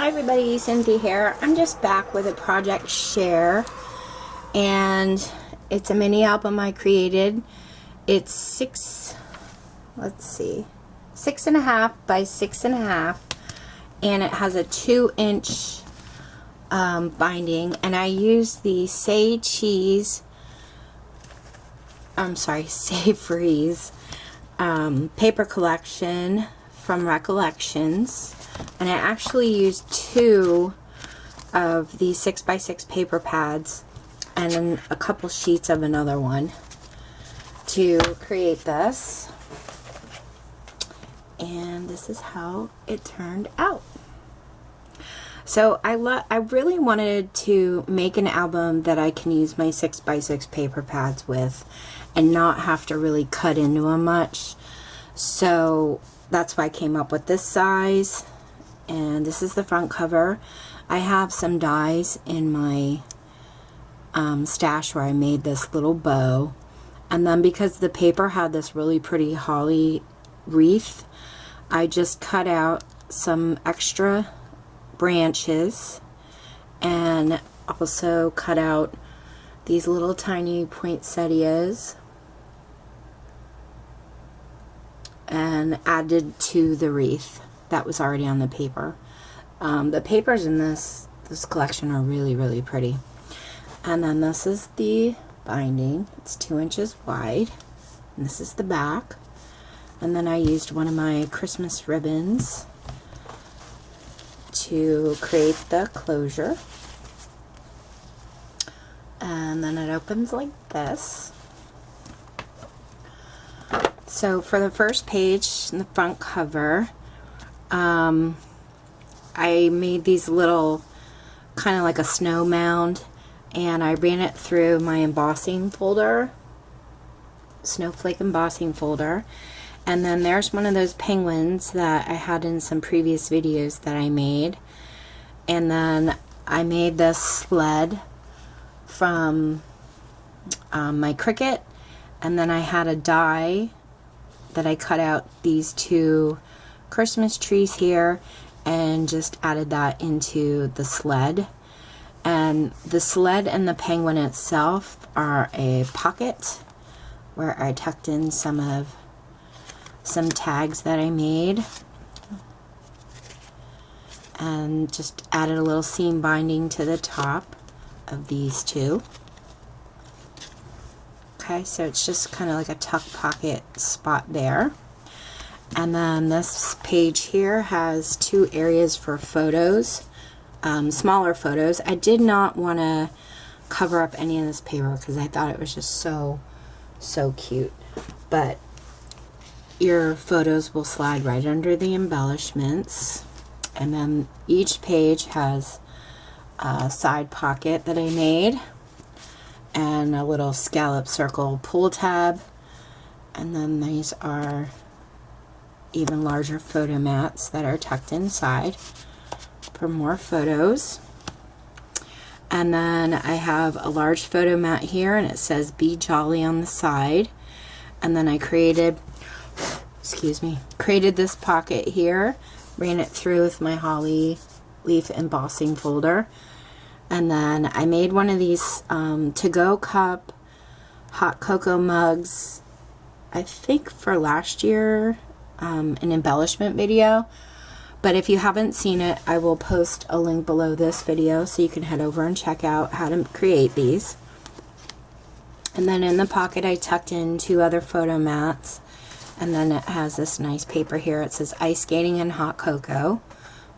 Hi everybody, Cynthia here. I'm just back with a project share, and it's a mini album I created. It's 6.5 by 6.5, and it has a 2-inch binding, and I use the Say Freeze paper collection from Recollections. And I actually used 2 of the 6x6 paper pads and then a couple sheets of another one to create this. And this is how it turned out. So I really wanted to make an album that I can use my 6x6 paper pads with and not have to really cut into them much. So that's why I came up with this size. And this is the front cover. I have some dies in my stash where I made this little bow. And then because the paper had this really pretty holly wreath, I just cut out some extra branches and also cut out these little tiny poinsettias and added to the wreath that was already on the paper. The papers in this collection are really, really pretty. And then this is the binding. It's 2 inches wide. And this is the back. And then I used one of my Christmas ribbons to create the closure. And then it opens like this. So for the first page in the front cover, I made these little, kind of like a snow mound, and I ran it through my embossing folder, snowflake embossing folder. And then there's one of those penguins that I had in some previous videos that I made. And then I made this sled from my Cricut, and then I had a die that I cut out these 2 Christmas trees here and just added that into the sled. And the sled and the penguin itself are a pocket where I tucked in some tags that I made and just added a little seam binding to the top of these 2. Okay, so it's just kind of like a tuck pocket spot there. And then this page here has 2 areas for photos, smaller photos. I did not want to cover up any of this paper because I thought it was just so cute. But your photos will slide right under the embellishments. And then each page has a side pocket that I made and a little scallop circle pull tab. And then these are even larger photo mats that are tucked inside for more photos. And then I have a large photo mat here, and it says "Be Jolly" on the side. And then I created this pocket here, ran it through with my holly leaf embossing folder. And then I made one of these to-go cup hot cocoa mugs, I think for last year, an embellishment video. But if you haven't seen it, I will post a link below this video so you can head over and check out how to create these. And then in the pocket I tucked in 2 other photo mats, and then it has this nice paper here. It says "Ice Skating and Hot Cocoa"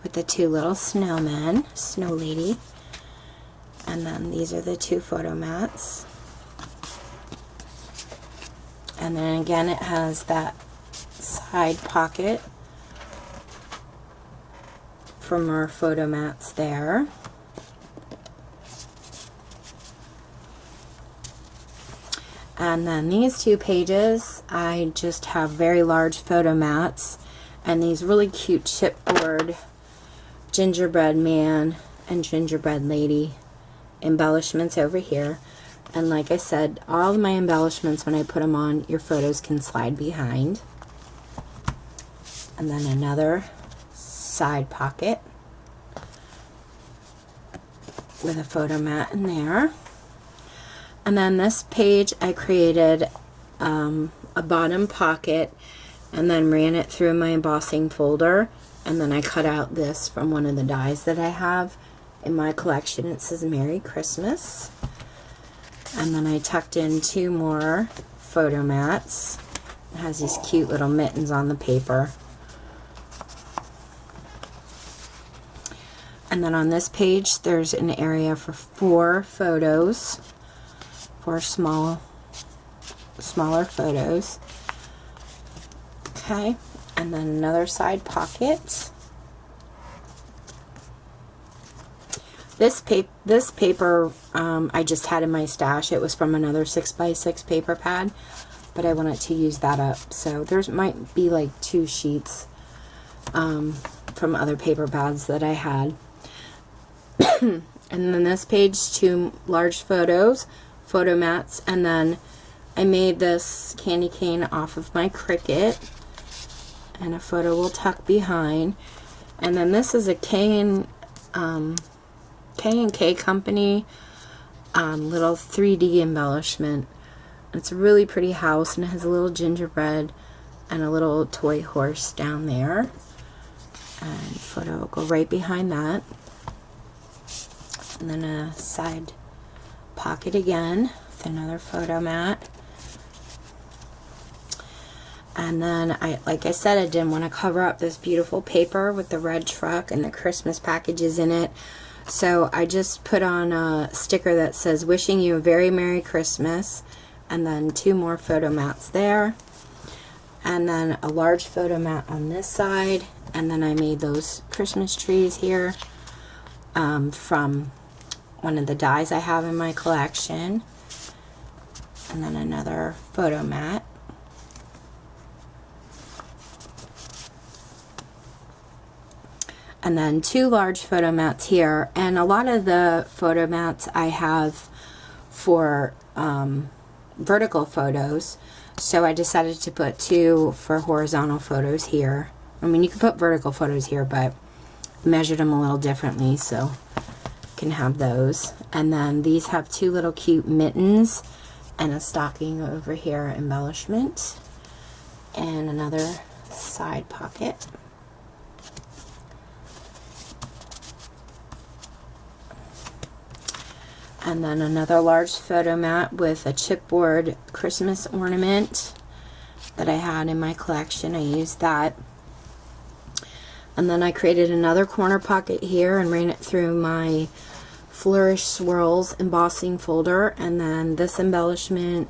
with the 2 little snowmen, Snow Lady. And then these are the 2 photo mats. And then again it has that side pocket for more photo mats there. And then these 2 pages, I just have very large photo mats and these really cute chipboard gingerbread man and gingerbread lady embellishments over here. And like I said, all of my embellishments, when I put them on, your photos can slide behind. And then another side pocket with a photo mat in there. And then this page I created a bottom pocket and then ran it through my embossing folder, and then I cut out this from one of the dies that I have in my collection. It says Merry Christmas. And then I tucked in 2 more photo mats. It has these cute little mittens on the paper. And then on this page there's an area for 4 photos, 4 smaller photos. Okay, and then another side pocket. This paper I just had in my stash. It was from another 6x6 paper pad, but I wanted to use that up. So there's might be like 2 sheets from other paper pads that I had. And then this page, 2 large photos, photo mats, and then I made this candy cane off of my Cricut, and a photo will tuck behind. And then this is a K&K company little 3D embellishment. It's a really pretty house, and it has a little gingerbread and a little toy horse down there. And photo will go right behind that. And then a side pocket again with another photo mat. And then, like I said, I didn't want to cover up this beautiful paper with the red truck and the Christmas packages in it. So I just put on a sticker that says, wishing you a very Merry Christmas. And then 2 more photo mats there. And then a large photo mat on this side. And then I made those Christmas trees here from one of the dies I have in my collection. And then another photo mat. And then 2 large photo mats here. And a lot of the photo mats I have for vertical photos. So I decided to put 2 for horizontal photos here. I mean, you can put vertical photos here, but I measured them a little differently, so you can have those. And then these have 2 little cute mittens and a stocking over here embellishment. And another side pocket. And then another large photo mat with a chipboard Christmas ornament that I had in my collection. I used that. And then I created another corner pocket here and ran it through my Flourish Swirls embossing folder. And then this embellishment,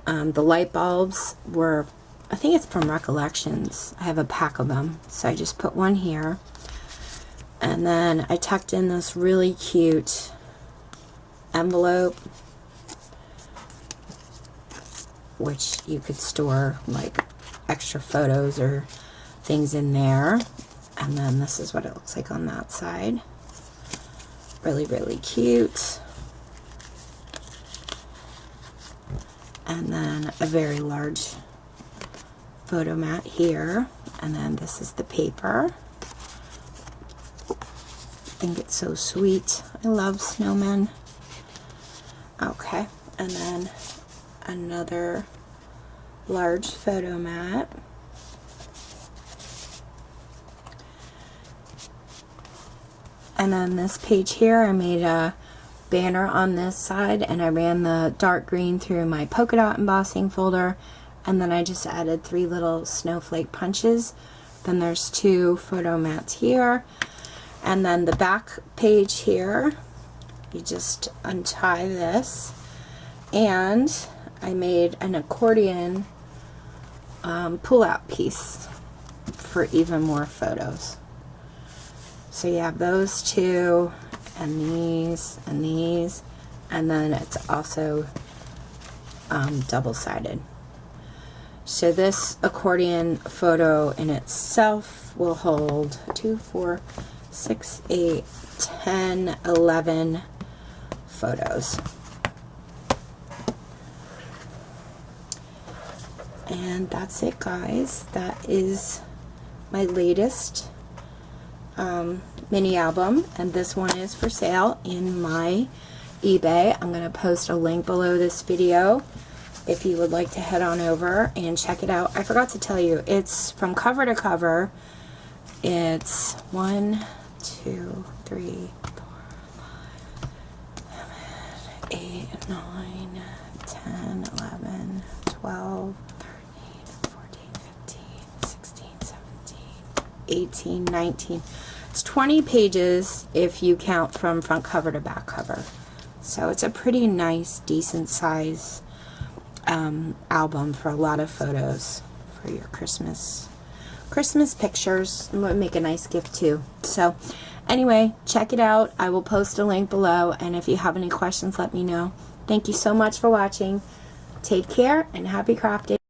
the light bulbs were, I think it's from Recollections. I have a pack of them. So I just put one here. And then I tucked in this really cute envelope, which you could store like extra photos or things in there. And then this is what it looks like on that side. Really, really cute. And then a very large photo mat here. And then this is the paper. I think it's so sweet. I love snowmen. Okay, and then another large photo mat. And then this page here, I made a banner on this side, and I ran the dark green through my polka dot embossing folder, and then I just added 3 little snowflake punches. Then there's 2 photo mats here, and then the back page here, you just untie this, and I made an accordion pull-out piece for even more photos. So you have those 2, and these, and then it's also double-sided. So this accordion photo in itself will hold 2, 4, 6, 8, 10, 11 photos. And that's it, guys. That is my latest mini album, and this one is for sale in my eBay. I'm going to post a link below this video if you would like to head on over and check it out. I forgot to tell you, it's from cover to cover. It's 1, 2, 3, 4, 5, 8, 9, 10, 11, 12, 13, 14, 15, 16, 17, 18, 19. It's 20 pages if you count from front cover to back cover. So it's a pretty nice, decent size album for a lot of photos for your Christmas pictures. It would make a nice gift too. So anyway, check it out. I will post a link below, and if you have any questions, let me know. Thank you so much for watching. Take care and happy crafting.